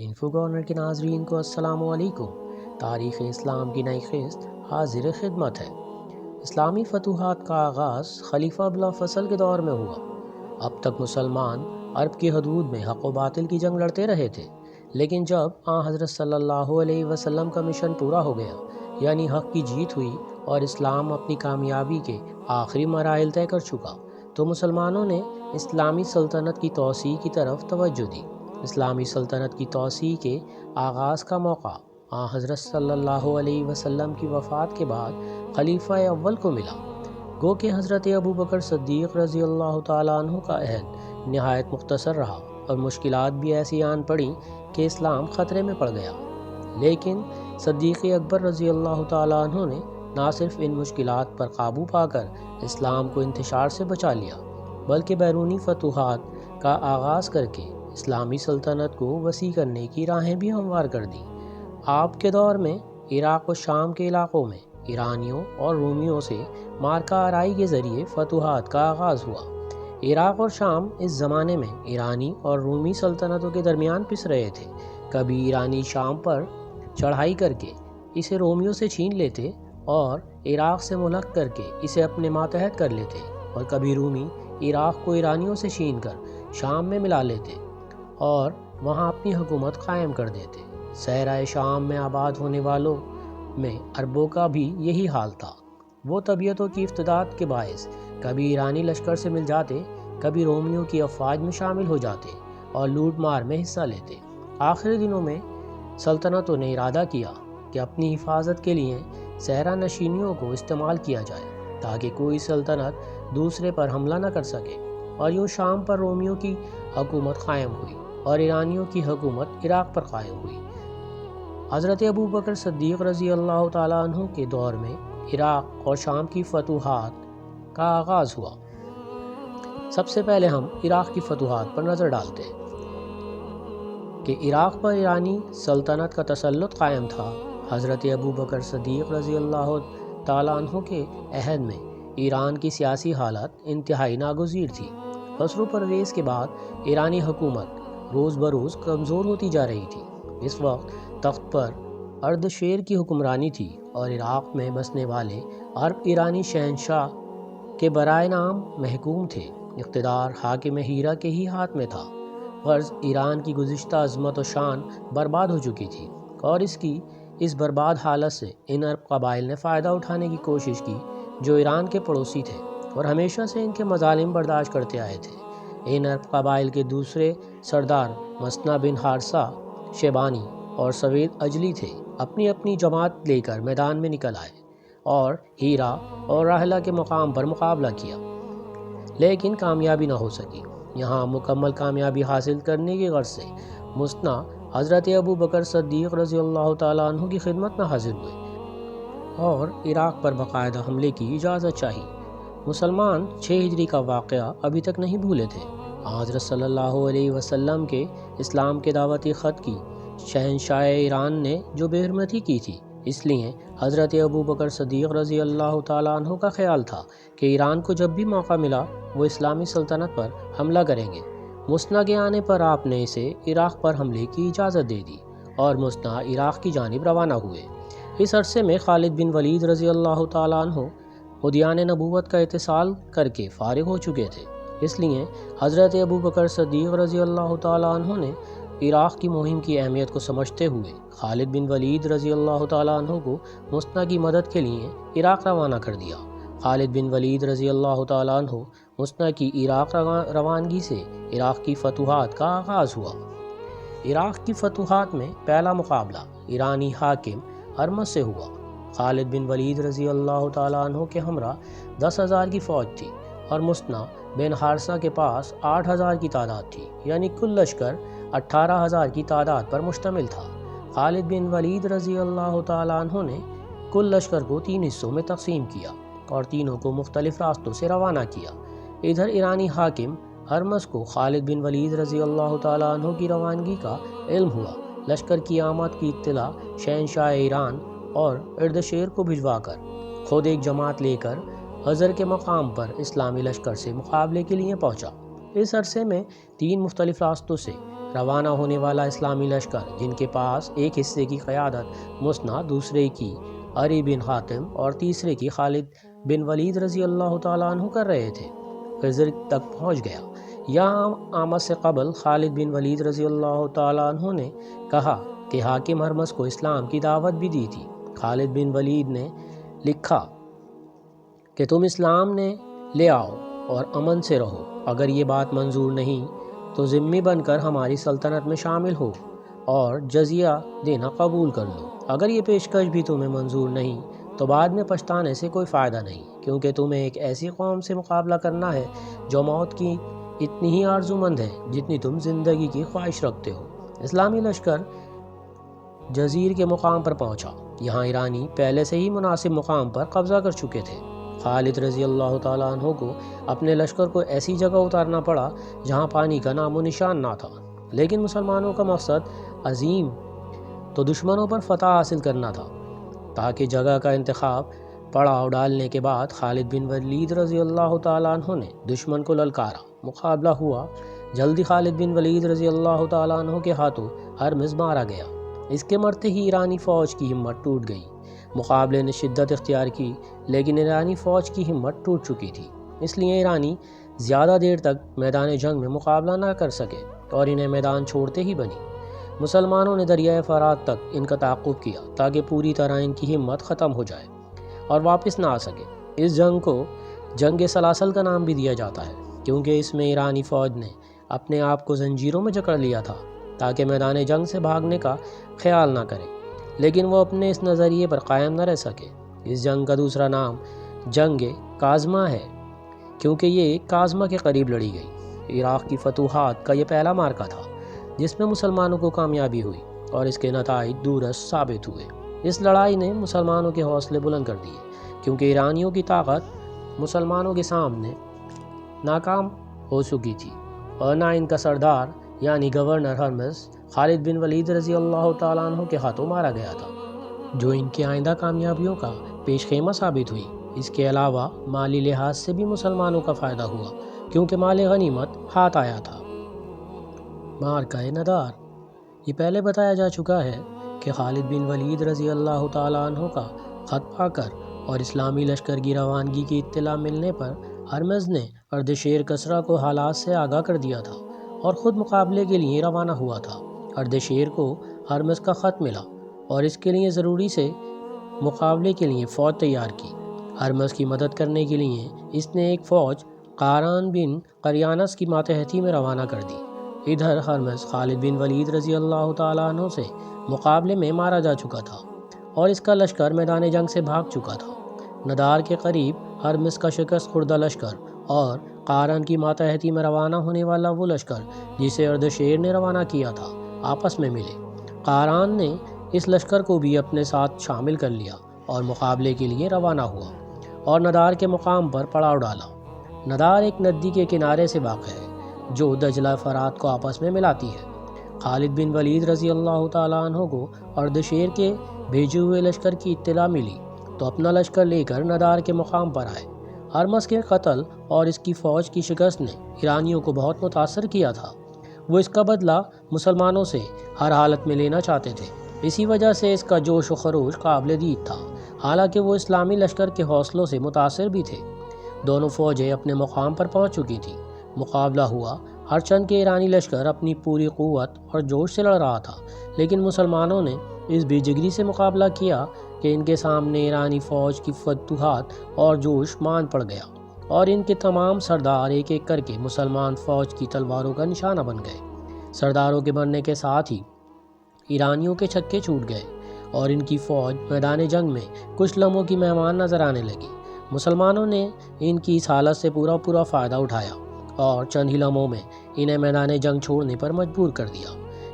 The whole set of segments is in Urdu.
انفو گورنر کے ناظرین کو السلام علیکم۔ تاریخ اسلام کی نئی قسط حاضر خدمت ہے۔ اسلامی فتوحات کا آغاز خلیفہ بلافصل کے دور میں ہوا۔ اب تک مسلمان عرب کی حدود میں حق و باطل کی جنگ لڑتے رہے تھے، لیکن جب حضرت صلی اللہ علیہ وسلم کا مشن پورا ہو گیا، یعنی حق کی جیت ہوئی اور اسلام اپنی کامیابی کے آخری مراحل طے کر چکا، تو مسلمانوں نے اسلامی سلطنت کی توسیع کی طرف توجہ دی۔ اسلامی سلطنت کی توسیع کے آغاز کا موقع حضرت صلی اللہ علیہ وسلم کی وفات کے بعد خلیفہ اول کو ملا۔ گو کہ حضرت ابوبکر صدیق رضی اللہ تعالیٰ عنہ کا عہد نہایت مختصر رہا اور مشکلات بھی ایسی آن پڑیں کہ اسلام خطرے میں پڑ گیا، لیکن صدیق اکبر رضی اللہ تعالیٰ عنہ نے نہ صرف ان مشکلات پر قابو پا کر اسلام کو انتشار سے بچا لیا، بلکہ بیرونی فتوحات کا آغاز کر کے اسلامی سلطنت کو وسیع کرنے کی راہیں بھی ہموار کر دیں۔ آپ کے دور میں عراق و شام کے علاقوں میں ایرانیوں اور رومیوں سے مارکہ آرائی کے ذریعے فتوحات کا آغاز ہوا۔ عراق اور شام اس زمانے میں ایرانی اور رومی سلطنتوں کے درمیان پس رہے تھے۔ کبھی ایرانی شام پر چڑھائی کر کے اسے رومیوں سے چھین لیتے اور عراق سے ملحق کر کے اسے اپنے ماتحت کر لیتے، اور کبھی رومی عراق کو ایرانیوں سے چھین کر شام میں ملا لیتے اور وہاں اپنی حکومت قائم کر دیتے۔ صحرائے شام میں آباد ہونے والوں میں عربوں کا بھی یہی حال تھا۔ وہ طبیعتوں کی افتداد کے باعث کبھی ایرانی لشکر سے مل جاتے، کبھی رومیوں کی افواج میں شامل ہو جاتے اور لوٹ مار میں حصہ لیتے۔ آخری دنوں میں سلطنتوں نے ارادہ کیا کہ اپنی حفاظت کے لیے صحرا نشینیوں کو استعمال کیا جائے تاکہ کوئی سلطنت دوسرے پر حملہ نہ کر سکے، اور یوں شام پر رومیوں کی حکومت قائم ہوئی اور ایرانیوں کی حکومت عراق پر قائم ہوئی۔ حضرت ابوبکر صدیق رضی اللہ تعالیٰ عنہ کے دور میں عراق اور شام کی فتوحات کا آغاز ہوا۔ سب سے پہلے ہم عراق کی فتوحات پر نظر ڈالتے ہیں کہ عراق پر ایرانی سلطنت کا تسلط قائم تھا۔ حضرت ابوبکر صدیق رضی اللہ تعالیٰ عنہ کے عہد میں ایران کی سیاسی حالت انتہائی ناگزیر تھی۔ خسرو پرویز کے بعد ایرانی حکومت روز بروز کمزور ہوتی جا رہی تھی۔ اس وقت تخت پر اردشیر کی حکمرانی تھی اور عراق میں بسنے والے عرب ایرانی شہنشاہ کے برائے نام محکوم تھے۔ اقتدار حاکم ہیرا کے ہی ہاتھ میں تھا۔ غرض ایران کی گزشتہ عظمت و شان برباد ہو چکی تھی، اور اس برباد حالت سے ان عرب قبائل نے فائدہ اٹھانے کی کوشش کی جو ایران کے پڑوسی تھے اور ہمیشہ سے ان کے مظالم برداشت کرتے آئے تھے۔ ان عرب قبائل کے دوسرے سردار مثنیٰ بن حارثہ شیبانی اور سوید اجلی تھے۔ اپنی اپنی جماعت لے کر میدان میں نکل آئے اور ہیرا اور راحلہ کے مقام پر مقابلہ کیا، لیکن کامیابی نہ ہو سکی۔ یہاں مکمل کامیابی حاصل کرنے کی غرض سے مثنیٰ حضرت ابوبکر صدیق رضی اللہ تعالیٰ عنہ کی خدمت میں حاضر ہوئے اور عراق پر باقاعدہ حملے کی اجازت چاہی۔ مسلمان 6 ہجری کا واقعہ ابھی تک نہیں بھولے تھے۔ حضرت صلی اللہ علیہ وسلم کے اسلام کے دعوتی خط کی شہنشاہ ایران نے جو بے حرمتی کی تھی، اس لیے حضرت ابوبکر صدیق رضی اللہ تعالیٰ عنہ کا خیال تھا کہ ایران کو جب بھی موقع ملا وہ اسلامی سلطنت پر حملہ کریں گے۔ مثنیٰ کے آنے پر آپ نے اسے عراق پر حملے کی اجازت دے دی اور مثنیٰ عراق کی جانب روانہ ہوئے۔ اس عرصے میں خالد بن ولید رضی اللہ تعالیٰ عنہ ادیان نبوت کا اتصال کر کے فارغ ہو چکے تھے، اس لیے حضرت ابوبکر صدیق رضی اللہ تعالیٰ عنہ نے عراق کی مہم کی اہمیت کو سمجھتے ہوئے خالد بن ولید رضی اللہ تعالیٰ عنہ کو مثنیٰ کی مدد کے لیے عراق روانہ کر دیا۔ خالد بن ولید رضی اللہ تعالیٰ عنہ مثنیٰ کی عراق روانگی سے عراق کی فتوحات کا آغاز ہوا۔ عراق کی فتوحات میں پہلا مقابلہ ایرانی حاکم ہرمز سے ہوا۔ خالد بن ولید رضی اللہ تعالیٰ عنہ کے ہمراہ 10,000 کی فوج تھی اور مثنیٰ بن حارثہ کے پاس 8,000 کی تعداد تھی، یعنی کل لشکر 18,000 کی تعداد پر مشتمل تھا۔ خالد بن ولید رضی اللہ تعالیٰ عنہ نے کل لشکر کو 3 حصوں میں تقسیم کیا اور تینوں کو مختلف راستوں سے روانہ کیا۔ ادھر ایرانی حاکم ہرمز کو خالد بن ولید رضی اللہ تعالیٰ عنہ کی روانگی کا علم ہوا۔ لشکر کی آمد کی اطلاع شہنشاہ ایران اور اردشیر کو بھجوا کر خود ایک جماعت لے کر حضر کے مقام پر اسلامی لشکر سے مقابلے کے لیے پہنچا۔ اس عرصے میں 3 مختلف راستوں سے روانہ ہونے والا اسلامی لشکر، جن کے پاس ایک حصے کی قیادت مثنیٰ، دوسرے کی عری بن حاتم اور تیسرے کی خالد بن ولید رضی اللہ تعالیٰ عنہ کر رہے تھے، خضر تک پہنچ گیا۔ یہاں آمد سے قبل خالد بن ولید رضی اللہ تعالیٰ عنہ نے کہا کہ حاکم ہرمز کو اسلام کی دعوت بھی دی تھی۔ خالد بن ولید نے لکھا کہ تم اسلام نے لے آؤ اور امن سے رہو، اگر یہ بات منظور نہیں تو ذمہ بن کر ہماری سلطنت میں شامل ہو اور جزیہ دینا قبول کر لو۔ اگر یہ پیشکش بھی تمہیں منظور نہیں تو بعد میں پچھتانے سے کوئی فائدہ نہیں، کیونکہ تمہیں ایک ایسی قوم سے مقابلہ کرنا ہے جو موت کی اتنی ہی آرزومند ہے جتنی تم زندگی کی خواہش رکھتے ہو۔ اسلامی لشکر جزیر کے مقام پر پہنچا۔ یہاں ایرانی پہلے سے ہی مناسب مقام پر قبضہ کر چکے تھے۔ خالد رضی اللہ تعالیٰ عنہ کو اپنے لشکر کو ایسی جگہ اتارنا پڑا جہاں پانی کا نام و نشان نہ تھا، لیکن مسلمانوں کا مقصد عظیم تو دشمنوں پر فتح حاصل کرنا تھا۔ تاکہ جگہ کا انتخاب پڑاؤ ڈالنے کے بعد خالد بن ولید رضی اللہ تعالیٰ عنہ نے دشمن کو للکارا، مقابلہ ہوا۔ جلدی خالد بن ولید رضی اللہ تعالیٰ عنہ کے ہاتھوں ہرمز مارا گیا۔ اس کے مرتے ہی ایرانی فوج کی ہمت ٹوٹ گئی۔ مقابلے نے شدت اختیار کی، لیکن ایرانی فوج کی ہمت ٹوٹ چکی تھی، اس لیے ایرانی زیادہ دیر تک میدان جنگ میں مقابلہ نہ کر سکے اور انہیں میدان چھوڑتے ہی بنی۔ مسلمانوں نے دریائے فرات تک ان کا تعاقب کیا تاکہ پوری طرح ان کی ہمت ختم ہو جائے اور واپس نہ آ سکے۔ اس جنگ کو جنگ سلاسل کا نام بھی دیا جاتا ہے، کیونکہ اس میں ایرانی فوج نے اپنے آپ کو زنجیروں میں جکڑ لیا تھا تاکہ میدان جنگ سے بھاگنے کا خیال نہ کرے، لیکن وہ اپنے اس نظریے پر قائم نہ رہ سکے۔ اس جنگ کا دوسرا نام جنگ کاظمہ ہے، کیونکہ یہ کاظمہ کے قریب لڑی گئی۔ عراق کی فتوحات کا یہ پہلا معرکہ تھا جس میں مسلمانوں کو کامیابی ہوئی اور اس کے نتائج دورس ثابت ہوئے۔ اس لڑائی نے مسلمانوں کے حوصلے بلند کر دیے، کیونکہ ایرانیوں کی طاقت مسلمانوں کے سامنے ناکام ہو چکی تھی اور نہ ان کا سردار یعنی گورنر ہرمز خالد بن ولید رضی اللہ تعالیٰ عنہ کے ہاتھوں مارا گیا تھا، جو ان کی آئندہ کامیابیوں کا پیش خیمہ ثابت ہوئی۔ اس کے علاوہ مالی لحاظ سے بھی مسلمانوں کا فائدہ ہوا، کیونکہ مال غنیمت ہاتھ آیا تھا۔ معرکہ ندار۔ یہ پہلے بتایا جا چکا ہے کہ خالد بن ولید رضی اللہ تعالیٰ عنہ کا خط پا کر اور اسلامی لشکر کی روانگی کی اطلاع ملنے پر ہرمز نے اردشیر کسریٰ کو حالات سے آگاہ کر دیا تھا اور خود مقابلے کے لیے روانہ ہوا تھا۔ اردشیر کو ہرمز کا خط ملا اور اس کے لیے ضروری سے مقابلے کے لیے فوج تیار کی۔ ہرمز کی مدد کرنے کے لیے اس نے ایک فوج قاران بن قریانس کی ماتحتی میں روانہ کر دی۔ ادھر ہرمز خالد بن ولید رضی اللہ تعالیٰ عنہ سے مقابلے میں مارا جا چکا تھا اور اس کا لشکر میدان جنگ سے بھاگ چکا تھا۔ ندار کے قریب ہرمز کا شکست خوردہ لشکر اور قارن کی ماتحتی میں روانہ ہونے والا وہ لشکر جسے اردشیر نے روانہ کیا تھا آپس میں ملے۔ قارن نے اس لشکر کو بھی اپنے ساتھ شامل کر لیا اور مقابلے کے لیے روانہ ہوا اور ندار کے مقام پر پڑاؤ ڈالا۔ ندار ایک ندی کے کنارے سے واقع ہے جو دجلہ فرات کو آپس میں ملاتی ہے۔ خالد بن ولید رضی اللہ تعالیٰ عنہ کو اردشیر کے بھیجے ہوئے لشکر کی اطلاع ملی تو اپنا لشکر لے کر ندار کے مقام پر آئے۔ ہرمز کے قتل اور اس کی فوج کی شکست نے ایرانیوں کو بہت متاثر کیا تھا۔ وہ اس کا بدلہ مسلمانوں سے ہر حالت میں لینا چاہتے تھے، اسی وجہ سے اس کا جوش و خروش قابل دید تھا، حالانکہ وہ اسلامی لشکر کے حوصلوں سے متاثر بھی تھے۔ دونوں فوجیں اپنے مقام پر پہنچ چکی تھیں۔ مقابلہ ہوا۔ ہر چند کے ایرانی لشکر اپنی پوری قوت اور جوش سے لڑ رہا تھا، لیکن مسلمانوں نے اس بے جگری سے مقابلہ کیا کہ ان کے سامنے ایرانی فوج کی فتوحات اور جوش مان پڑ گیا اور ان کے تمام سردار ایک ایک کر کے مسلمان فوج کی تلواروں کا نشانہ بن گئے۔ سرداروں کے مرنے کے ساتھ ہی ایرانیوں کے چھکے چھوٹ گئے اور ان کی فوج میدان جنگ میں کچھ لمحوں کی مہمان نظر آنے لگی۔ مسلمانوں نے ان کی اس حالت سے پورا فائدہ اٹھایا اور چند ہی لمحوں میں انہیں میدان جنگ چھوڑنے پر مجبور کر دیا۔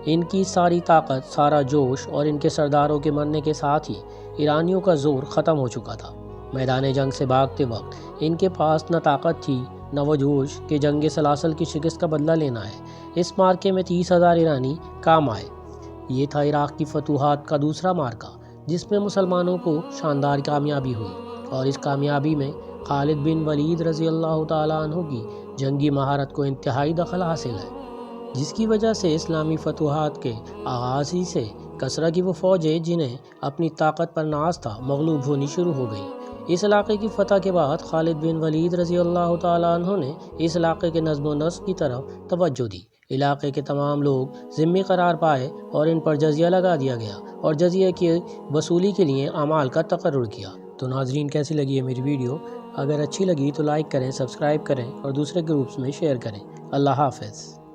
ان کی ساری طاقت، سارا جوش اور ان کے سرداروں کے مرنے کے ساتھ ہی ایرانیوں کا زور ختم ہو چکا تھا۔ میدان جنگ سے بھاگتے وقت ان کے پاس نہ طاقت تھی نہ وہ جوش کہ جنگ سلاسل کی شکست کا بدلہ لینا ہے۔ اس معرکے میں 30,000 ایرانی کام آئے۔ یہ تھا عراق کی فتوحات کا دوسرا معرکہ جس میں مسلمانوں کو شاندار کامیابی ہوئی، اور اس کامیابی میں خالد بن ولید رضی اللہ تعالیٰ عنہ کی جنگی مہارت کو انتہائی دخل حاصل ہے۔ جس کی وجہ سے اسلامی فتوحات کے آغاز ہی سے کسرا کی وہ فوجیں جنہیں اپنی طاقت پر ناز تھا مغلوب ہونی شروع ہو گئیں۔ اس علاقے کی فتح کے بعد خالد بن ولید رضی اللہ تعالیٰ عنہ نے اس علاقے کے نظم و نسق کی طرف توجہ دی۔ علاقے کے تمام لوگ ذمہ قرار پائے اور ان پر جزیہ لگا دیا گیا اور جزیہ کی وصولی کے لیے اعمال کا تقرر کیا۔ تو ناظرین، کیسی لگی ہے میری ویڈیو؟ اگر اچھی لگی تو لائک کریں، سبسکرائب کریں اور دوسرے گروپس میں شیئر کریں۔ اللہ حافظ۔